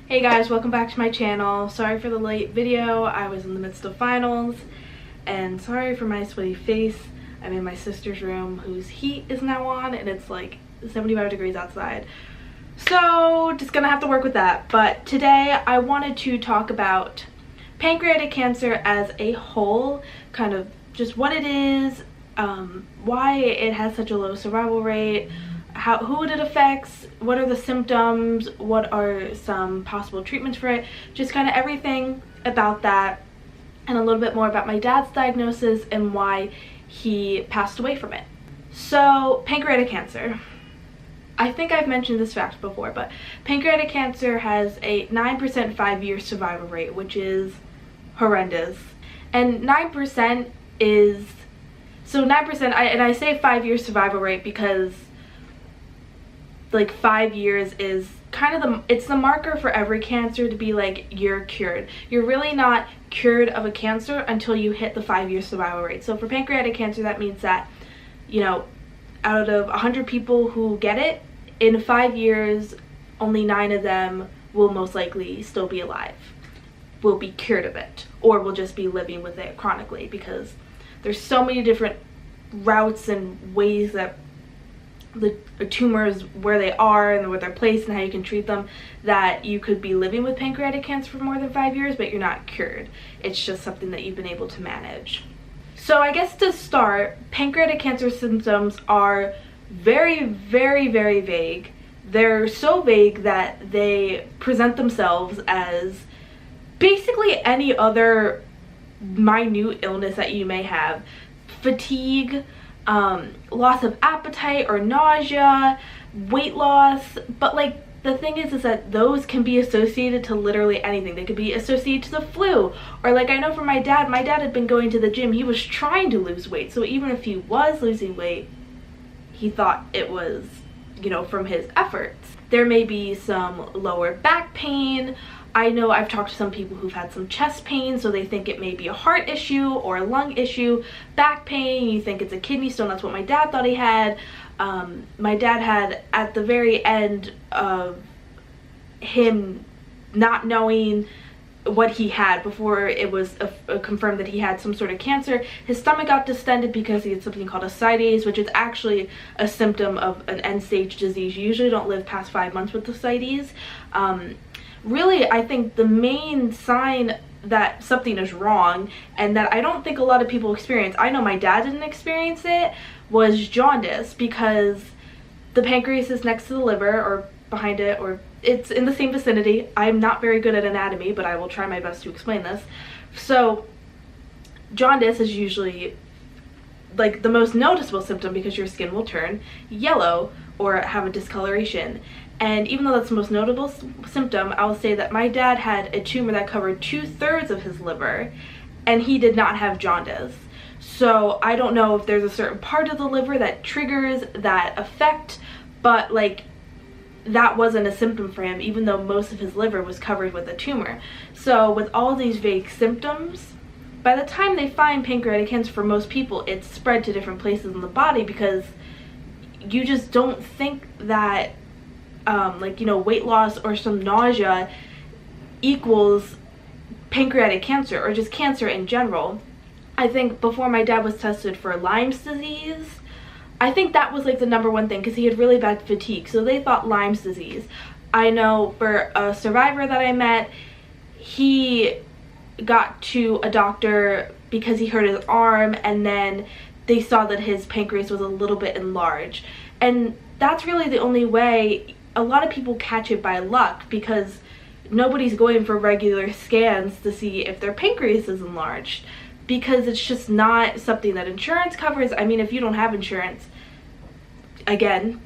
Hey guys, welcome back to my channel. Sorry for the late video. I was in the midst of finals, and sorry for my sweaty face. I'm in my sister's room whose heat is now on, and it's like 75 degrees outside. So just gonna have to work with that. But today I wanted to talk about pancreatic cancer as a whole, kind of just what it is, why it has such a low survival rate, who it affects, what are the symptoms, what are some possible treatments for it, just kind of everything about that, and a little bit more about my dad's diagnosis and why he passed away from it. So, pancreatic cancer. I think I've mentioned this fact before, but pancreatic cancer has a 9% 5-year survival rate, which is horrendous. And 9% is, so 9%, and I say 5-year survival rate because like 5 years is kind of it's the marker for every cancer to be like, you're cured. You're really not cured of a cancer until you hit the 5-year survival rate. So for pancreatic cancer, that means that, you know, out of 100 people who get it, in 5 years, only 9 of them will most likely still be alive, will be cured of it, or will just be living with it chronically, because there's so many different routes and ways that the tumors, where they are and where they're placed and how you can treat them, that you could be living with pancreatic cancer for more than 5 years, but you're not cured. It's just something that you've been able to manage. So I guess to start, pancreatic cancer symptoms are very, very, very vague. They're so vague that they present themselves as basically any other minute illness that you may have. Fatigue, loss of appetite or nausea, weight loss, but like the thing is that those can be associated to literally anything. They could be associated to the flu, or like I know for my dad had been going to the gym. He was trying to lose weight, so even if he was losing weight, he thought it was, you know, from his efforts. There may be some lower back pain. I know I've talked to some people who've had some chest pain, so they think it may be a heart issue or a lung issue. Back pain, you think it's a kidney stone. That's what my dad thought he had. My dad had, at the very end of him not knowing what he had, before it was confirmed that he had some sort of cancer, his stomach got distended because he had something called ascites, which is actually a symptom of an end-stage disease. You usually don't live past 5 months with ascites. Really, I think the main sign that something is wrong, and that I don't think a lot of people experience, I know my dad didn't experience it, was jaundice, because the pancreas is next to the liver, or behind it, or it's in the same vicinity. I'm not very good at anatomy, but I will try my best to explain this. So jaundice is usually like the most noticeable symptom because your skin will turn yellow or have a discoloration. And even though that's the most notable symptom, I will say that my dad had a tumor that covered 2/3 of his liver, and he did not have jaundice. So I don't know if there's a certain part of the liver that triggers that effect, but like that wasn't a symptom for him, even though most of his liver was covered with a tumor. So with all these vague symptoms, by the time they find pancreatic cancer, for most people, it's spread to different places in the body, because you just don't think that like, you know, weight loss or some nausea equals pancreatic cancer, or just cancer in general. I think before my dad was tested for Lyme's disease, I think that was like the #1 thing, because he had really bad fatigue, so they thought Lyme's disease. I know for a survivor that I met, he got to a doctor because he hurt his arm, and then they saw that his pancreas was a little bit enlarged. And that's really the only way. A lot of people catch it by luck, because nobody's going for regular scans to see if their pancreas is enlarged, because it's just not something that insurance covers. I mean, if you don't have insurance, again,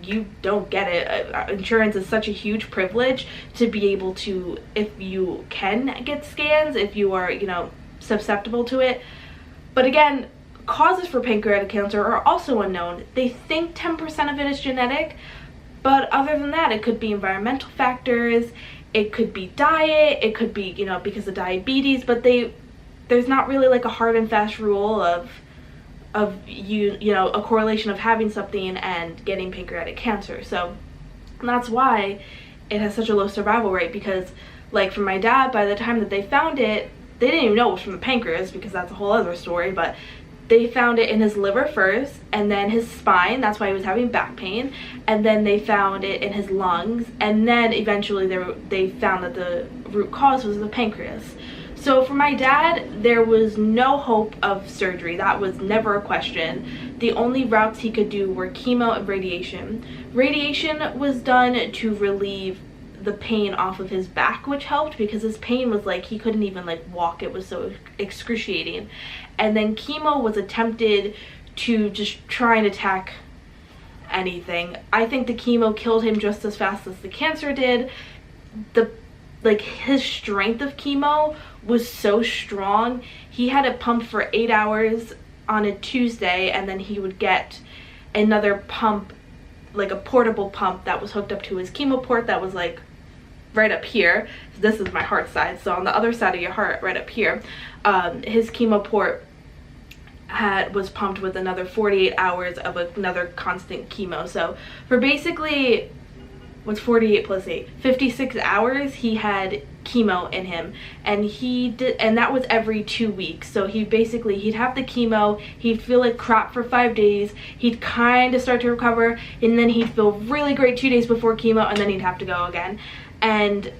you don't get it. Insurance is such a huge privilege to be able to, if you can get scans, if you are, you know, susceptible to it. But again, causes for pancreatic cancer are also unknown. They think 10% of it is genetic, but other than that, it could be environmental factors, it could be diet, it could be, you know, because of diabetes, but there's not really like a hard and fast rule of you know, a correlation of having something and getting pancreatic cancer. So that's why it has such a low survival rate, because like for my dad, by the time that they found it, they didn't even know it was from the pancreas, because that's a whole other story, but they found it in his liver first, and then his spine, that's why he was having back pain, and then they found it in his lungs, and then eventually they found that the root cause was the pancreas. So for my dad, there was no hope of surgery. That was never a question. The only routes he could do were chemo and radiation. Radiation was done to relieve the pain off of his back, which helped, because his pain was like he couldn't even like walk. It was so excruciating. And then chemo was attempted to just try and attack anything. I think the chemo killed him just as fast as the cancer did. His strength of chemo was so strong. He had it pumped for 8 hours on a Tuesday, and then he would get another pump, like a portable pump that was hooked up to his chemo port that was like right up here. This is my heart side, so on the other side of your heart, right up here, his chemo port was pumped with another 48 hours of another constant chemo. So for basically, what's 48 plus 8? 56 hours he had chemo in him, and that was every 2 weeks. So he'd have the chemo, he'd feel like crap for 5 days, he'd kind of start to recover, and then he'd feel really great 2 days before chemo, and then he'd have to go again. And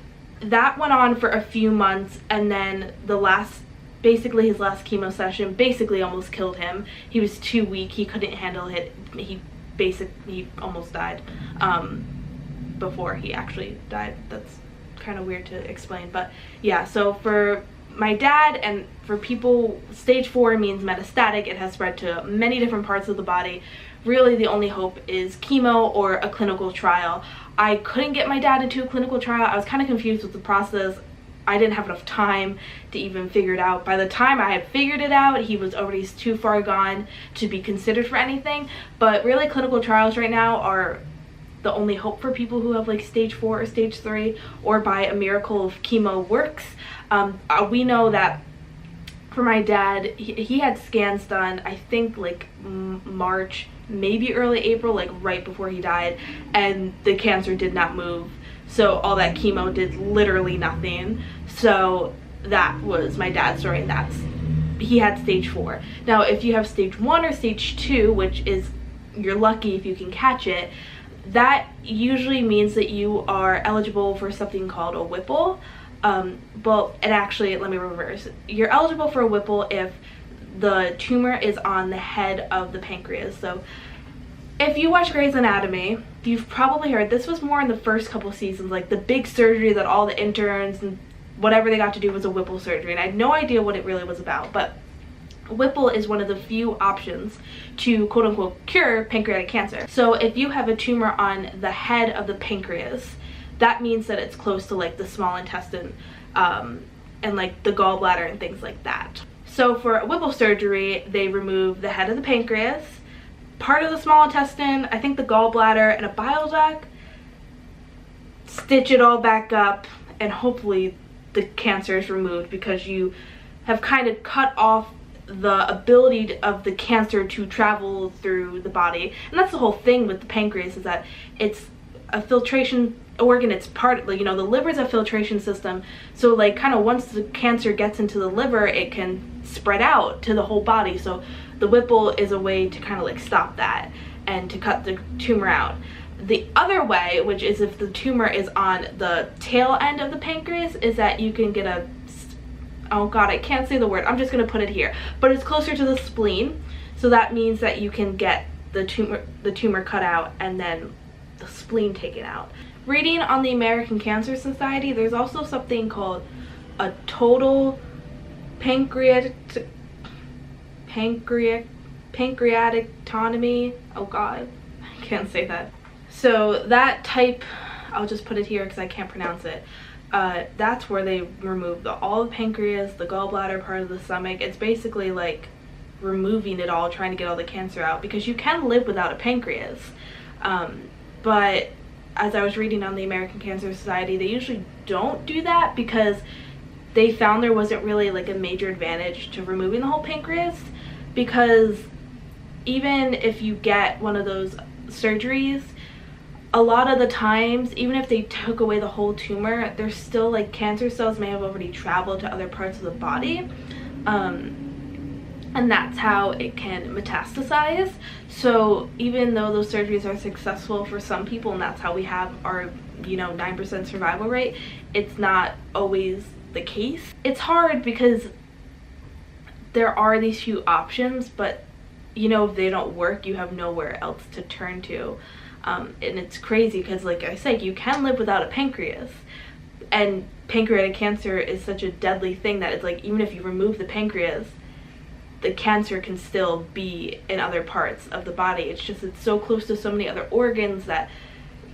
that went on for a few months, and then his last chemo session basically almost killed him. He was too weak, he couldn't handle it. He almost died before he actually died. That's kind of weird to explain, but yeah. So for my dad, and for people, stage 4 means metastatic. It has spread to many different parts of the body. Really the only hope is chemo or a clinical trial. I couldn't get my dad into a clinical trial. I was kind of confused with the process. I didn't have enough time to even figure it out. By the time I had figured it out, he was already too far gone to be considered for anything. But really, clinical trials right now are the only hope for people who have like stage 4 or stage 3, or by a miracle if chemo works. We know that for my dad, he had scans done, I think like March, maybe early April, like right before he died, and the cancer did not move. So all that chemo did literally nothing. So that was my dad's story, and he had stage 4. Now if you have stage 1 or stage 2, which is, you're lucky if you can catch it, that usually means that you are eligible for something called a Whipple. But it actually, let me reverse. You're eligible for a Whipple if the tumor is on the head of the pancreas. So if you watch Grey's Anatomy, you've probably heard, this was more in the first couple seasons, like the big surgery that all the interns and whatever they got to do was a Whipple surgery, and I had no idea what it really was about. But Whipple is one of the few options to quote-unquote cure pancreatic cancer. So if you have a tumor on the head of the pancreas, that means that it's close to like the small intestine and like the gallbladder and things like that. So for a Whipple surgery, they remove the head of the pancreas, part of the small intestine, I think the gallbladder, and a bile duct, stitch it all back up, and hopefully the cancer is removed, because you have kind of cut off the ability of the cancer to travel through the body. And that's the whole thing with the pancreas, is that it's a filtration organ. It's part, like, you know, the liver's a filtration system, so like kind of once the cancer gets into the liver, it can spread out to the whole body. So the Whipple is a way to kind of like stop that and to cut the tumor out. The other way, which is if the tumor is on the tail end of the pancreas, is that you can get a, oh god, I can't say the word, I'm just going to put it here, but it's closer to the spleen. So that means that you can get the tumor cut out and then the spleen taken out. Reading on the American Cancer Society, there's also something called a total pancreatic pancreatictomy. Oh god, I can't say that. So that type, I'll just put it here because I can't pronounce it. That's where they remove all the pancreas, the gallbladder, part of the stomach. It's basically like removing it all, trying to get all the cancer out, because you can live without a pancreas. But as I was reading on the American Cancer Society, they usually don't do that because they found there wasn't really like a major advantage to removing the whole pancreas, because even if you get one of those surgeries, a lot of the times, even if they took away the whole tumor, there's still like cancer cells may have already traveled to other parts of the body, and that's how it can metastasize. So even though those surgeries are successful for some people, and that's how we have our 9% survival rate, it's not always the case. It's hard because there are these few options, but if they don't work, you have nowhere else to turn to. And it's crazy because, like I said, you can live without a pancreas, and pancreatic cancer is such a deadly thing that it's like, even if you remove the pancreas, the cancer can still be in other parts of the body. It's so close to so many other organs that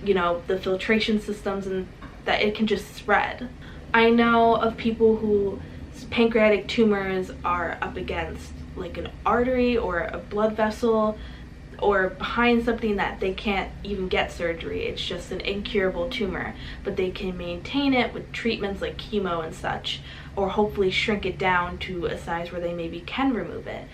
the filtration systems, and that it can just spread. I know of people whose pancreatic tumors are up against like an artery or a blood vessel, or behind something that they can't even get surgery. It's just an incurable tumor, but they can maintain it with treatments like chemo and such, or hopefully shrink it down to a size where they maybe can remove it.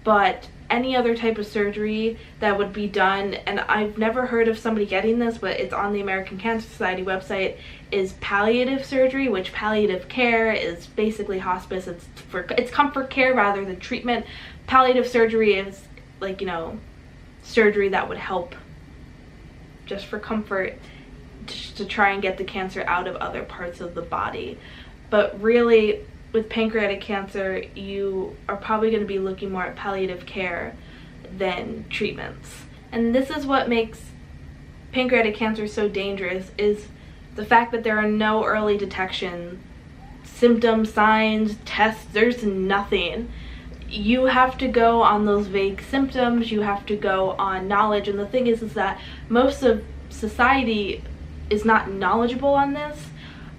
But any other type of surgery that would be done, and I've never heard of somebody getting this, but it's on the American Cancer Society website, is palliative surgery, which palliative care is basically hospice. It's comfort care rather than treatment. Palliative surgery is like, surgery that would help just for comfort, to try and get the cancer out of other parts of the body. But really, with pancreatic cancer, you are probably going to be looking more at palliative care than treatments. And this is what makes pancreatic cancer so dangerous, is the fact that there are no early detection symptoms, signs, tests. There's nothing. You have to go on those vague symptoms, you have to go on knowledge, and the thing is that most of society is not knowledgeable on this.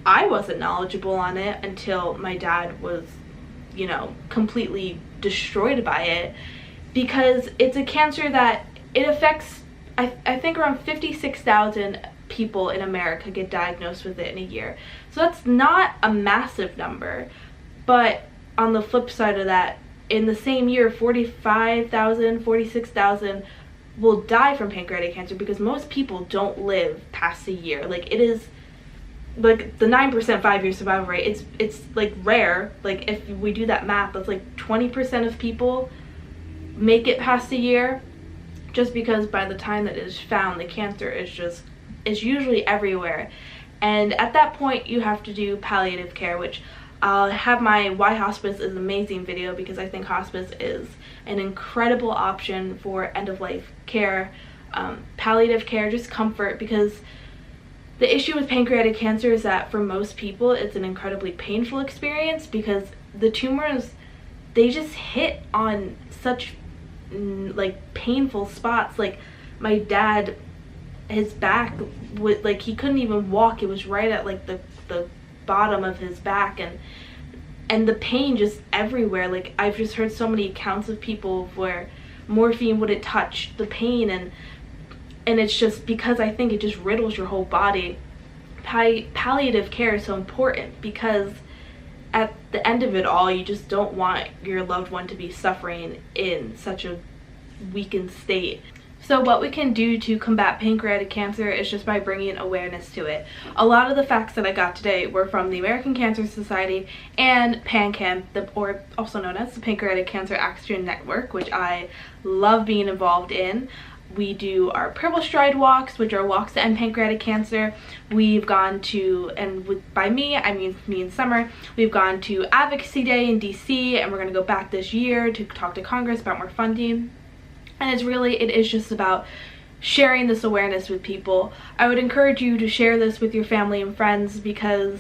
I wasn't knowledgeable on it until my dad was, completely destroyed by it, because it's a cancer that it affects, I think around 56,000 people in America get diagnosed with it in a year. So that's not a massive number, but on the flip side of that, in the same year, 45,000, 46,000 will die from pancreatic cancer, because most people don't live past a year. Like, it is like the 9% 5-year survival rate. It's like rare. Like, if we do that math, that's like 20% of people make it past a year, just because by the time that it is found, the cancer is usually everywhere. And at that point, you have to do palliative care, which I'll have my Why Hospice is Amazing video, because I think hospice is an incredible option for end-of-life care, palliative care, just comfort, because the issue with pancreatic cancer is that for most people it's an incredibly painful experience, because the tumors, they just hit on such like painful spots. Like, my dad, his back would, like, he couldn't even walk. It was right at like the bottom of his back, and the pain just everywhere. Like, I've just heard so many accounts of people where morphine wouldn't touch the pain, and it's just because I think it just riddles your whole body. Palliative care is so important, because at the end of it all, you just don't want your loved one to be suffering in such a weakened state. So what we can do to combat pancreatic cancer is just by bringing awareness to it. A lot of the facts that I got today were from the American Cancer Society and PanCAN, or also known as the Pancreatic Cancer Action Network, which I love being involved in. We do our Purple Stride walks, which are walks to end pancreatic cancer. We've gone to, and by me, I mean me and Summer, we've gone to Advocacy Day in DC, and we're going to go back this year to talk to Congress about more funding. And it is just about sharing this awareness with people. I would encourage you to share this with your family and friends, because,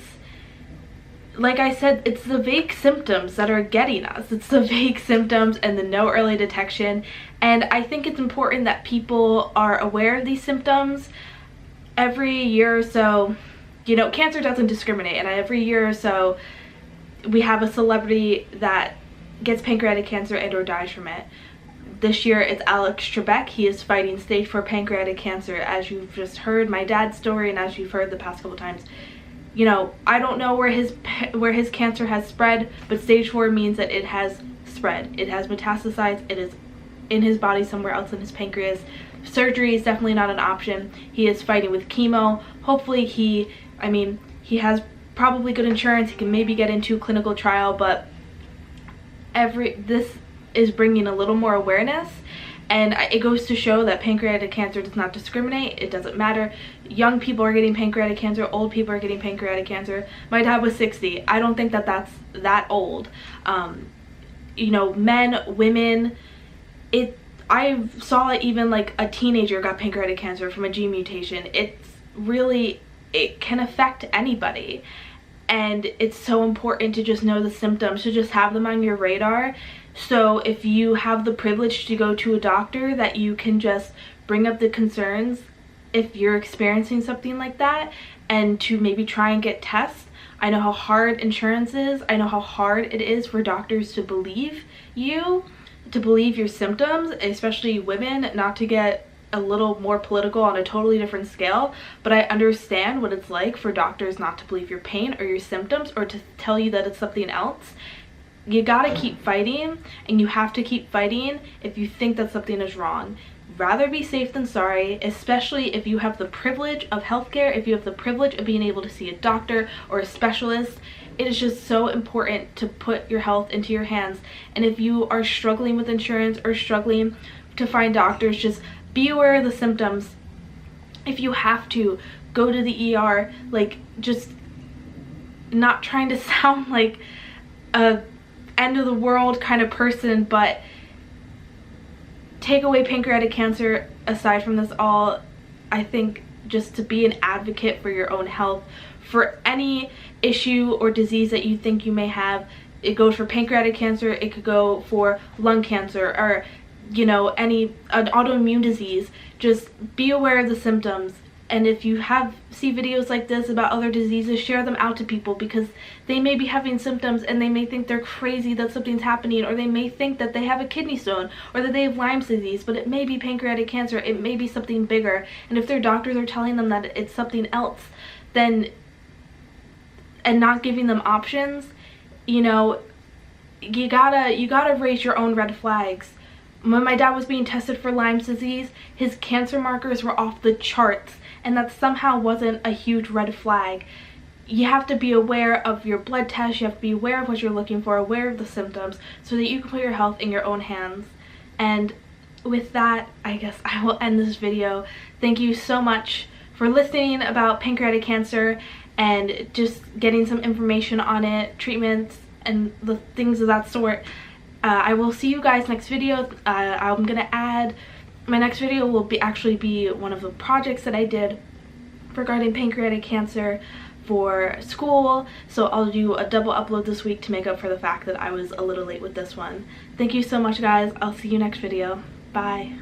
like I said, it's the vague symptoms that are getting us. It's the vague symptoms and the no early detection. And I think it's important that people are aware of these symptoms. Every year or so, cancer doesn't discriminate, and every year or so we have a celebrity that gets pancreatic cancer and or dies from it. This year it's Alex Trebek. He is fighting stage 4 pancreatic cancer, as you've just heard my dad's story, and as you've heard the past couple times. I don't know where his cancer has spread, but stage 4 means that it has spread. It has metastasized. It is in his body somewhere else in his pancreas. surgery is definitely not an option. He is fighting with chemo. Hopefully he has probably good insurance. He can maybe get into clinical trial, but this is bringing a little more awareness, and it goes to show that pancreatic cancer does not discriminate. It doesn't matter. Young people are getting pancreatic cancer, old people are getting pancreatic cancer. My dad was 60. I don't think that that's that old. You know, men, women, I saw even like a teenager got pancreatic cancer from a gene mutation. It's really, it can affect anybody. And it's so important to just know the symptoms, to just have them on your radar. So if you have the privilege to go to a doctor, that you can just bring up the concerns if you're experiencing something like that, and to maybe try and get tests. I know how hard insurance is. I know how hard it is for doctors to believe you, to believe your symptoms, especially women, not to get a little more political on a totally different scale, but I understand what it's like for doctors not to believe your pain or your symptoms, or to tell you that it's something else. You gotta keep fighting, and you have to keep fighting if you think that something is wrong. Rather be safe than sorry, especially if you have the privilege of healthcare, if you have the privilege of being able to see a doctor or a specialist. It is just so important to put your health into your hands. And if you are struggling with insurance or struggling to find doctors, just be aware of the symptoms. If you have to, go to the ER. Like, just not trying to sound like a end of the world kind of person, but take away pancreatic cancer aside from this all. I think just to be an advocate for your own health, for any issue or disease that you think you may have. It goes for pancreatic cancer, it could go for lung cancer, or you know, an autoimmune disease. Just be aware of the symptoms. And if you see videos like this about other diseases, share them out to people, because they may be having symptoms and they may think they're crazy that something's happening, or they may think that they have a kidney stone, or that they have Lyme's disease, but it may be pancreatic cancer, it may be something bigger. And if their doctors are telling them that it's something else, then, and not giving them options, you know, you gotta raise your own red flags. When my dad was being tested for Lyme's disease, his cancer markers were off the charts, and that somehow wasn't a huge red flag. You have to be aware of your blood test, you have to be aware of what you're looking for, aware of the symptoms, so that you can put your health in your own hands. And with that, I guess I will end this video. Thank you so much for listening about pancreatic cancer, and just getting some information on it, treatments, and the things of that sort. I will see you guys next video. I'm gonna add, my next video will actually be one of the projects that I did regarding pancreatic cancer for school, so I'll do a double upload this week to make up for the fact that I was a little late with this one. Thank you so much, guys. I'll see you next video. Bye.